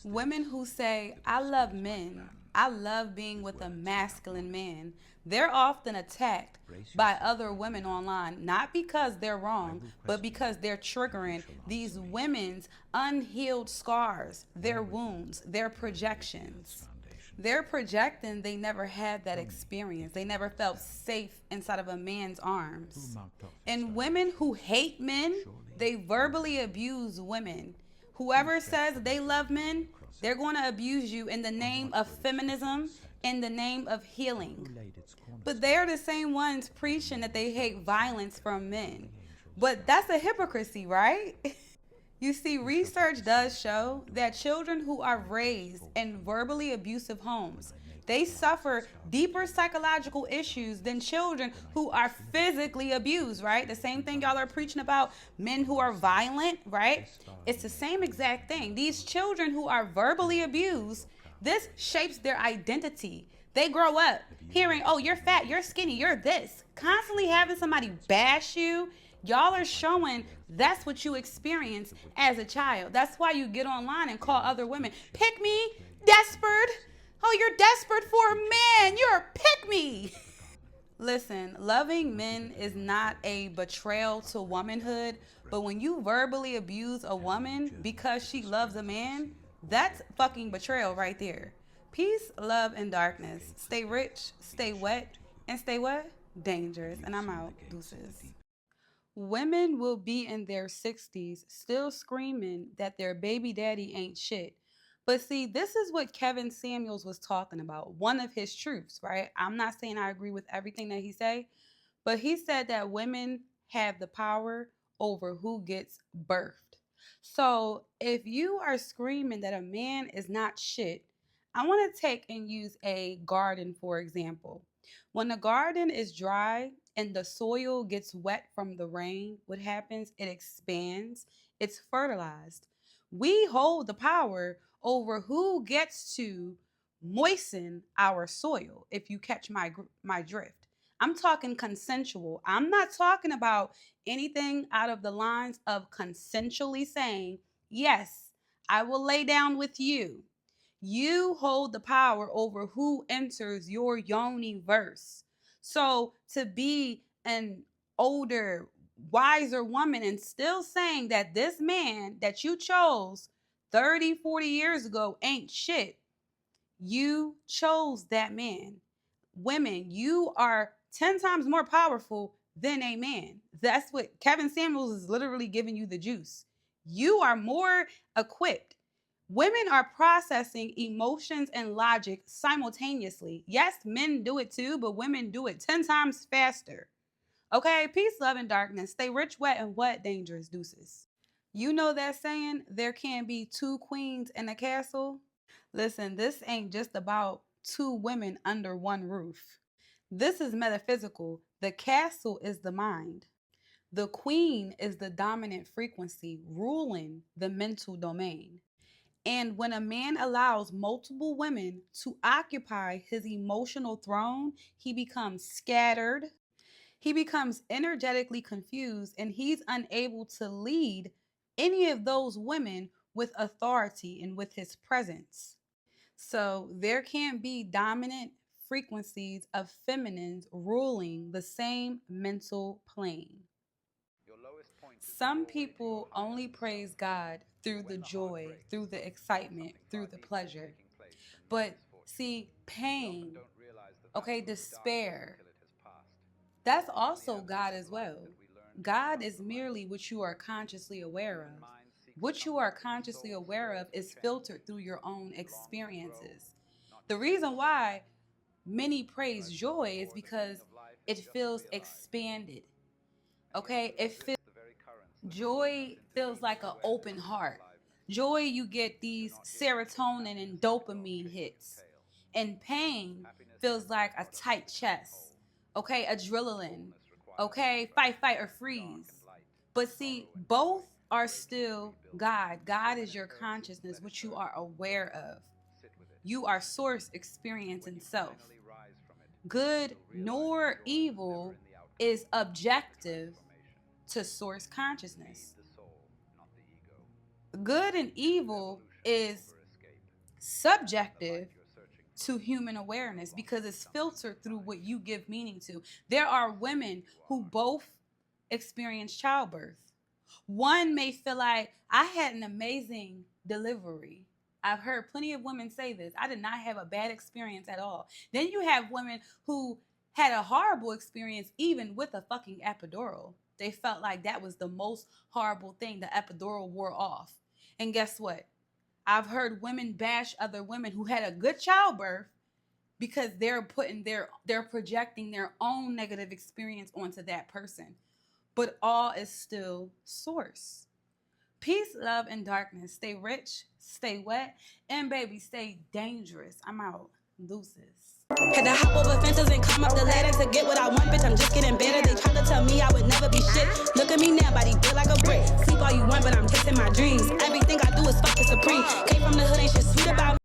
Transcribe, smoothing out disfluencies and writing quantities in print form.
Women who say, I love men, I love being with a masculine man, they're often attacked by other women online, not because they're wrong, but because they're triggering these women's unhealed scars, their wounds, their projections. They're projecting they never had that experience. They never felt safe inside of a man's arms. And women who hate men, they verbally abuse women. Whoever says they love men, they're going to abuse you in the name of feminism, in the name of healing. But they're the same ones preaching that they hate violence from men. But that's a hypocrisy, right? You see, research does show that children who are raised in verbally abusive homes, they suffer deeper psychological issues than children who are physically abused, right? The same thing y'all are preaching about men who are violent, right? It's the same exact thing. These children who are verbally abused, this shapes their identity. They grow up hearing, oh, you're fat, you're skinny, you're this. Constantly having somebody bash you. Y'all are showing that's what you experience as a child. That's why you get online and call other women, pick me, desperate. Oh, you're desperate for a man. You're a pick me. Listen, loving men is not a betrayal to womanhood, but when you verbally abuse a woman because she loves a man, that's fucking betrayal right there. Peace, love, and darkness. Stay rich, stay wet, and stay what? Dangerous. And I'm out. Deuces. Women will be in their 60s still screaming that their baby daddy ain't shit. But see, this is what Kevin Samuels was talking about. One of his truths, right? I'm not saying I agree with everything that he say, but he said that women have the power over who gets birthed. So if you are screaming that a man is not shit, I want to take and use a garden for example. When the garden is dry and the soil gets wet from the rain, what happens? It expands, it's fertilized. We hold the power over who gets to moisten our soil, if you catch my drift. I'm talking consensual. I'm not talking about anything out of the lines of consensually saying, yes, I will lay down with you. You hold the power over who enters your yoni verse. So to be an older, wiser woman and still saying that this man that you chose 30, 40 years ago ain't shit, you chose that man. Women, you are 10 times more powerful than a man. That's what Kevin Samuels is literally giving you the juice. You are more equipped. Women are processing emotions and logic simultaneously. Yes, men do it too, but women do it 10 times faster. Okay, peace, love, and darkness. Stay rich, wet, and what? Dangerous deuces. You know that saying, there can be two queens in a castle? Listen, this ain't just about two women under one roof. This is metaphysical. The castle is the mind. The queen is the dominant frequency ruling the mental domain. And when a man allows multiple women to occupy his emotional throne, he becomes scattered, he becomes energetically confused, and he's unable to lead any of those women with authority and with his presence. So there can't be dominant frequencies of feminines ruling the same mental plane. Some people only praise God through the joy, through the excitement, through the pleasure. But see, pain, okay, despair, that's also God as well. God is merely what you are consciously aware of. What you are consciously aware of is filtered through your own experiences. The reason why many praise joy is because it feels expanded. Okay, joy feels like an open heart. Joy, you get these serotonin and dopamine hits, and pain feels like a tight chest. Okay, adrenaline. Okay, fight, fight, or freeze. But see, both are still God. God is your consciousness, which you are aware of. You are source experiencing self. Good nor evil is objective to source consciousness. Good and evil is subjective to human awareness because it's filtered through what you give meaning to. There are women who both experience childbirth. One may feel like, I had an amazing delivery. I've heard plenty of women say this. I did not have a bad experience at all. Then you have women who had a horrible experience even with a fucking epidural. They felt like that was the most horrible thing. The epidural wore off. And guess what? I've heard women bash other women who had a good childbirth because they're projecting their own negative experience onto that person. But all is still source. Peace, love, and darkness. Stay rich, stay wet, and baby, stay dangerous. I'm out. Deuces. Had to hop over fences and climb up the ladder to get what I want, bitch, I'm just getting better. They tried to tell me I would never be shit. Look at me now, body built like a brick. Sleep all you want, but I'm chasing my dreams. Everything I do is fucking supreme. Came from the